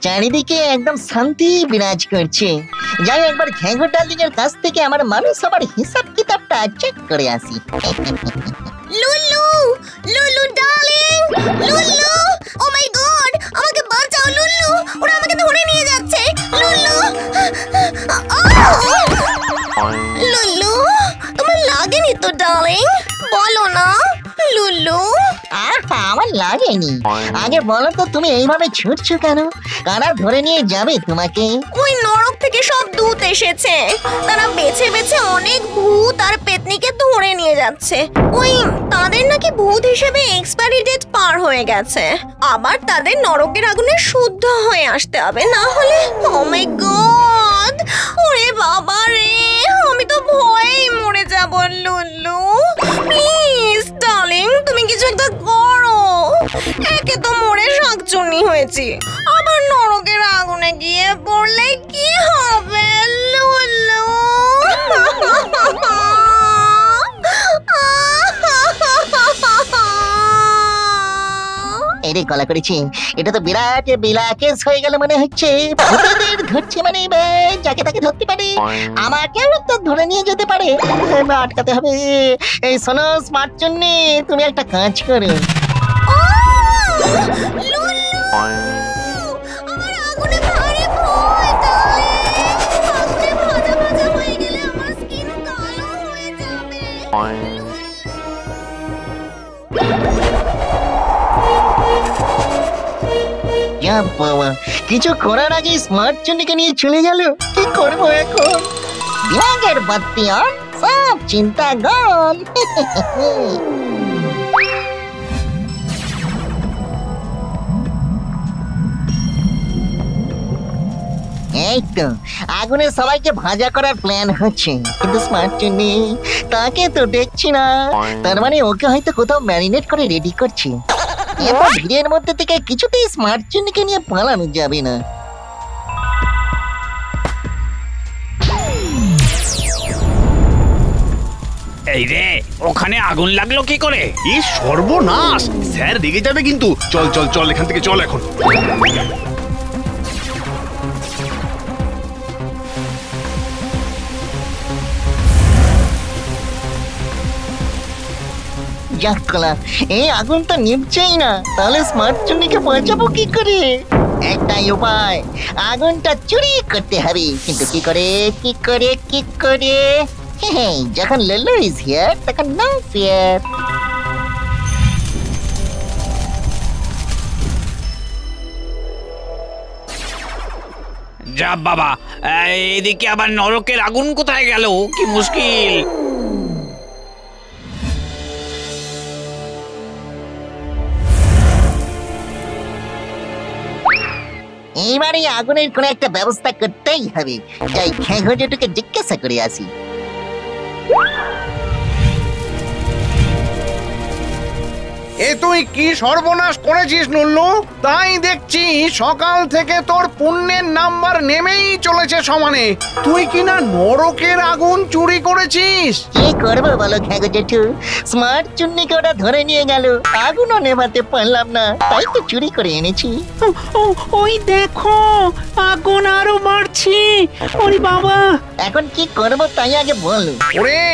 চারিদিকে একদম শান্তি বিরাজ করছে। যাই একবার ঘ্যাঙ্গর ডার্লিং এর কাছ থেকে আমার মানুষ সবার হিসাব কিতাবটা চেক করে আসি। লুলু, লুলু ডার্লিং, লুলু, ও মাই গড, আমাকে বাঁচাও লুলু, ওরা আমাকে ধরে নিয়ে যাচ্ছে। লুলু, লুলু, তোমার লাগেনি তো ডার্লিং? বলো না লুলু। আমার লাগেনি। আগে বলো তো তুমি এইভাবে ছুটছো কেন? কারা ধরে নিয়ে যাবে তোমাকে? ওই নরক থেকে সব দূত এসেছে, তারা বেছে বেছে অনেক ভূত আর পেতনিকে ধরে নিয়ে যাচ্ছে। ওই তাদের নাকি ভূত হিসেবে এক্সপায়ারি ডেট পার হয়ে গেছে, আবার তাদের নরকের আগুনে শুদ্ধ হয়ে আসতে হবে, না হলে ও মাই গড, ওরে বাবা রে, আমি তো ভয়েই মরে যাব। লুলু প্লিজ ডার্লিং, তুমি কিছু একটা করো। একে তো মরে শাকচুন্নি হয়েছি, আবার নরকের আগুনে গিয়ে পড়লে কি হবে? লুলু এরে কলা করেছি, এটা তো বিরাট বিলাকেস হয়ে গেল মনে হচ্ছে। ভূতেদের ধরছে মানে যাকে তাকে ধরতে পারে, আমাকেও তো ধরে নিয়ে যেতে পারে। আটকাতে হবে। এই শোনো স্মার্ট চুন্নি, তুমি একটা কাজ করো। আমার আগুনে ভারী ভয় ডার্লিং, আগুনে ভাজা ভাজা হয়ে গেলে আমার স্কিন কালো হয়ে যাবে। বাবা, কিছু করার আগে স্মার্ট চুন্নিকে নিয়ে চলে গেল। কি করবো এখন? বিরাগের বাতি আর সব চিন্তা গন। এই তো আগুনে সবাইকে ভাজা করার প্ল্যান হচ্ছে, কিন্তু স্মার্ট চুন্নি তাকে তো দেখছি না। তার মানে ওকে হয়তো কোথাও ম্যারিনেট করে রেডি করছে। এত ভিড়ের মধ্যে থেকে কিছুতেই স্মার্ট চুন্নিকে নিয়ে পালানো যাবে না। এই রে, ওখানে আগুন লাগলো কি করে? কি সর্বনাশ! স্যার রেগে যাবে কিন্তু। চল চল চল, এখান থেকে চল এখন। যাক কলা, এই আগুন তো নিভছেই না, তাহলে স্মার্ট চুন্নিকে বাঁচাবো কি করে? একটাই উপায়, আগুনটা চুরি করতে হবে। কিন্তু কি করে কি করে কি করে? যখন লুলু ইজ হিয়ার তখন নো ফিয়ার। যা বাবা, এদিকে আবার নরকের আগুন কোথায় গেল? কি মুশকিল। এইবারে আগুনের কোনো একটা ব্যবস্থা করতেই হবে। যাই ঘেঘজটুকে জিজ্ঞাসা করে আসি। এ তুই কি সর্বনাশ করেছিস নুল্লু? তাই দেখছি সকাল থেকে তোর পুণ্যের নাম্বার নেমেই চলেছে সমানে। তুই কিনা নরকের আগুন চুরি করেছিস। কি করবো বলো ঘেঘো জেঠু, স্মার্ট চুন্নিকে ওরা ধরে নিয়ে গেল, আগুনও নেভাতে পারলাম না, তাই তো চুরি করে এনেছি। ওই দেখো, আগুন আরো বাড়ছে। ওরে বাবা, এখন কি করবো তাই আগে বলো। ওরে,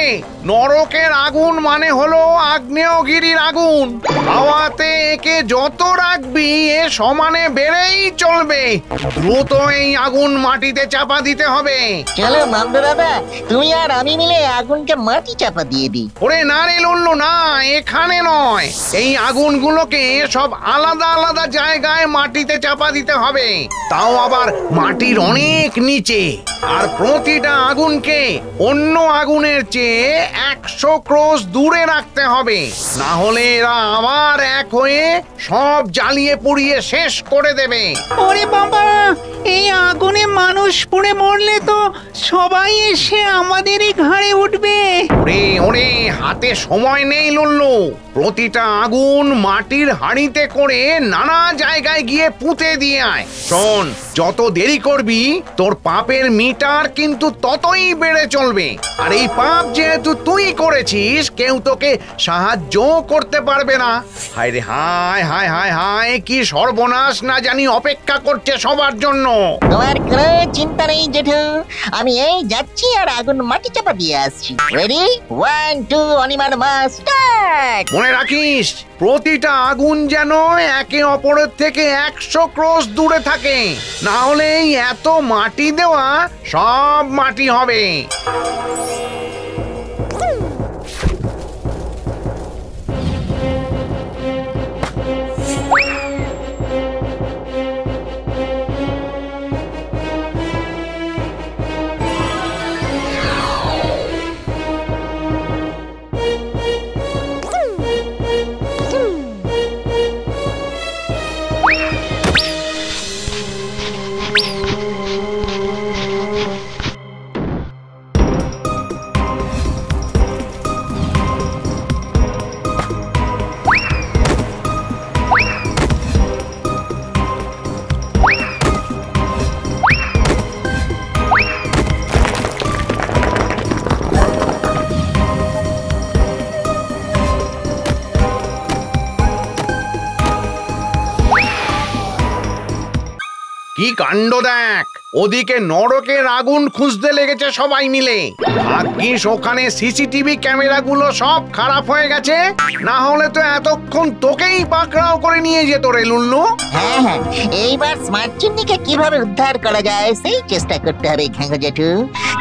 নরকের আগুন মানে হলো আগ্নেয়গিরির আগুন। হাওয়াতে একে যত রাখবি এ সমানে বেড়েই চলবে। দ্রুত এই আগুন মাটিতে চাপা দিতে হবে। চলো মামদো দাদা, তুমি আর আমি মিলে আগুনকে মাটি চাপা দিয়ে দিই। ওরে না রে লুল্লু, না, এখানে নয়। এই আগুনগুলোকে সব আলাদা আলাদা জায়গায় মাটিতে চাপা দিতে হবে, তাও আবার মাটির অনেক নিচে। আর প্রতিটা আগুনকে অন্য আগুনের চেয়ে 100 ক্রোশ দূরে রাখতে হবে, না হলে এরা আবার এক হয়ে সব জ্বালিয়ে পুড়িয়ে শেষ করে দেবে। ওরে বাবা, এই আগুনে মানুষ পুড়ে মরলে তো সবাই এসে আমাদেরই ঘাড়ে উঠবে। ওরে ওরে, হাতে সময় নেই লুল্লু। প্রতিটা আগুন মাটির হাঁড়িতে করে নানা জায়গায় গিয়ে পুঁতে দিয়ে আয়। শোন, যত দেরি করবি তোর পাপের মিটার কিন্তু ততই বেড়ে চলবে। আর এই পাপ যেহেতু তুই করেছিস, কেউ তোকে সাহায্য করতে পারবে না। হায় রে হায় হায় হায় হায়, কি সর্বনাশ না জানি অপেক্ষা করছে সবার জন্য। তোমার কোনো চিন্তা নেই জেঠু, আমি এই যাচ্ছি আর আগুন মাটি চাপা দিয়ে আসছি। রেডি 1 2 অনিমার মাস স্টার্ট। মনে রাখিস, প্রতিটা আগুন যেন একে অপরের থেকে 100 ক্রোশ দূরে থাকে, না হলে এই এত মাটি দেওয়া সব মাটি হবে। কি কাণ্ড দেখ, ওদিকে নরকের আগুন খুঁজতে লেগেছে সবাই মিলে। ভাগ্যিস ওখানে সিসিটিভি ক্যামেরাগুলো সব খারাপ হয়ে গেছে, না হলে তো এতক্ষণ তোকেই পাকড়াও করে নিয়ে যেত রে লুল্লু। হ্যাঁ হ্যাঁ, এইবার স্মার্ট চিমনিকে কিভাবে উদ্ধার করা যায় সেই চেষ্টা করতে হবে ঘাঙ্গো জেঠু।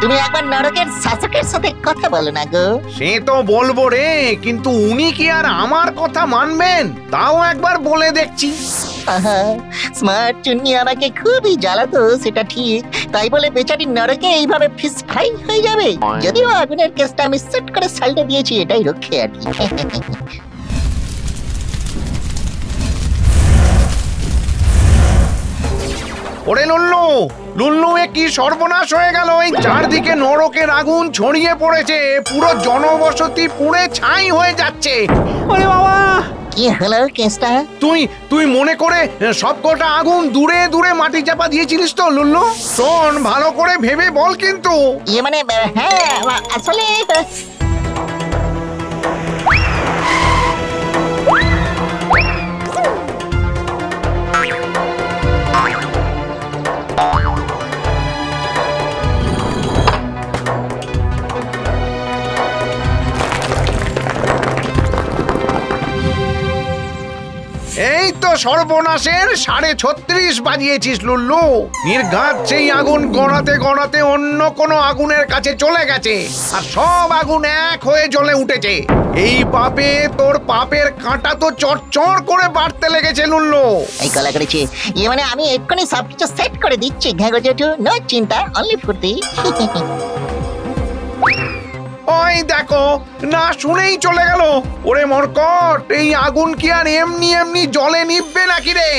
তুমি একবার নরকের শাসকের সাথে কথা বলো না গো। সে তো বলবো রে, কিন্তু উনি কি আর আমার কথা মানবেন? তাও একবার বলে দেখছি। স্মার্ট চুন্নি আমাকে খুবই জ্বালাতো, সেটা ঠিক, তাই বলে বেচারি নরকে এইভাবে ফিস ফ্রাই হয়ে যাবে? যদিও আগুনের কেসটা আমি সেট করে সালটা দিয়েছি, এটাই রক্ষে আর কি। ওরে লুল্লু, লুল্লু, এ কি সর্বনাশ হয়ে গেল! এই চারদিকে নরকের আগুন ছড়িয়ে পড়েছে, পুরো জনবসতি পুড়ে ছাই হয়ে যাচ্ছে। ওরে বাবা, কি হলো কেসটা? তুই মনে করে সবকটা আগুন দূরে দূরে মাটি চাপা দিয়েছিলিস তো লুল্লু? শোন, ভালো করে ভেবে বল কিন্তু। ইয়ে মানে হ্যাঁ, আসলে এই তো সর্বনাশের 36.5 বাজিয়েছিস লুল্লু। নির্ঘাত সেই আগুন গড়াতে গড়াতে অন্য কোনো আগুনের কাছে চলে গেছে, আর সব আগুন এক হয়ে জ্বলে উঠেছে। এই পাপে তোর পাপের কাঁটা তো চড়চড় করে বাড়তে লেগেছে লুল্লু। এই কলা করেছি, ইয়ে মানে আমি এক্ষুনি সবকিছু সেট করে দিচ্ছি ঘাঙ্গো জেঠু, নো চিন্তা, অনলি ফুর্তি। ওই দেখো, না শুনেই চলে গেল। ওরে মরকট, এই আগুন কি আর এমনি এমনি জলে নিভবে নাকি রে?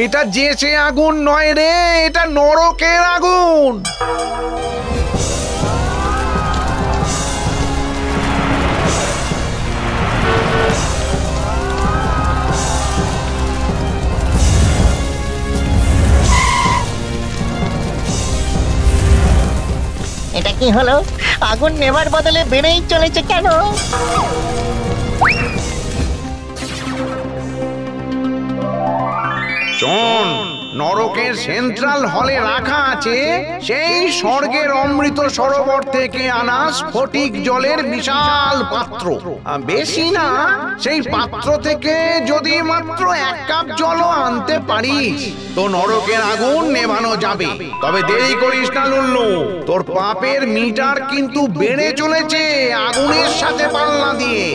এটা যে সে আগুন নয় রে, এটা নরকের আগুন। এটা কি হলো? আগুন নেবার বদলে বেড়েই চলেছে কেন? শোন, নরকের সেন্ট্রাল হলে রাখা আছে সেই স্বর্গের অমৃত সরোবর থেকে আনা স্ফটিক জলের বিশাল পাত্র। বেশি না, সেই পাত্র থেকে যদি মাত্র 1 কাপ জলও আনতে পারিস তো নরকের আগুন নেভানো যাবে। তবে দেরি করিস না লুল্লু, তোর পাপের মিটার কিন্তু বেড়ে চলেছে আগুনের সাথে পাল্লা দিয়ে।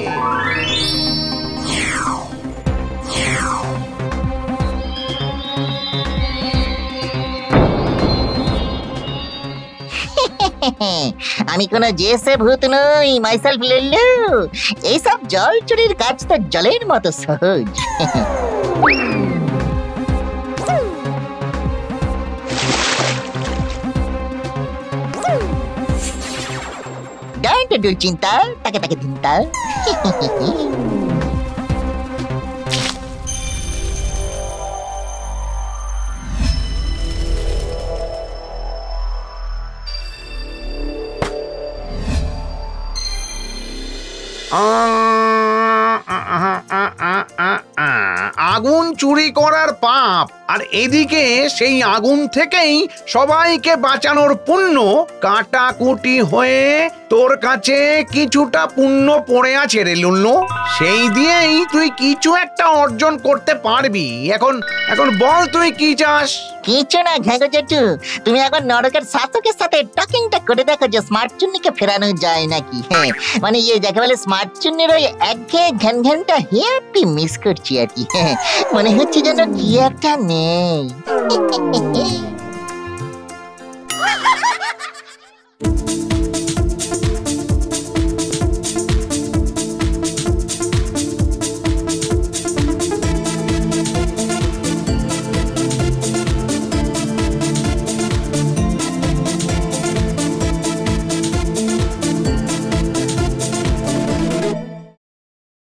আমি কোনো জেসে ভূত নই, মাইসেলফ লুল্লু। এইসব জল চুরির কাজ তো জলের মতো সহজ। ডোন্ট ডু চিন্তা, তাকে তাকে চিন্তা। আগুন চুরি করার পাপ, আর এদিকে সেই আগুন থেকেই সবাইকে বাঁচানোর পুণ্য কাটাকুটি হয়ে তোর কাছে কিছুটা পুণ্য পড়ে আছে রে লুল্লু। সেই দিয়েই তুই কিছু একটা অর্জন করতে পারবি। এখন এখন বল তুই কি চাস? কিছু না ঘ্যাগো জেঠু, তুমি এখন নরকের শাসকের সাথে টকিংটা করে দেখো যে স্মার্ট চুন্নিকে ফেরানো যায় নাকি। হ্যাঁ, মানে যাকে বলে স্মার্ট চুন্নির ওই একঘেয়ে ঘ্যান ঘ্যানটা হেয়ারটি মিস করছি আর কি। মনে হচ্ছে যেন কি একটা নেই।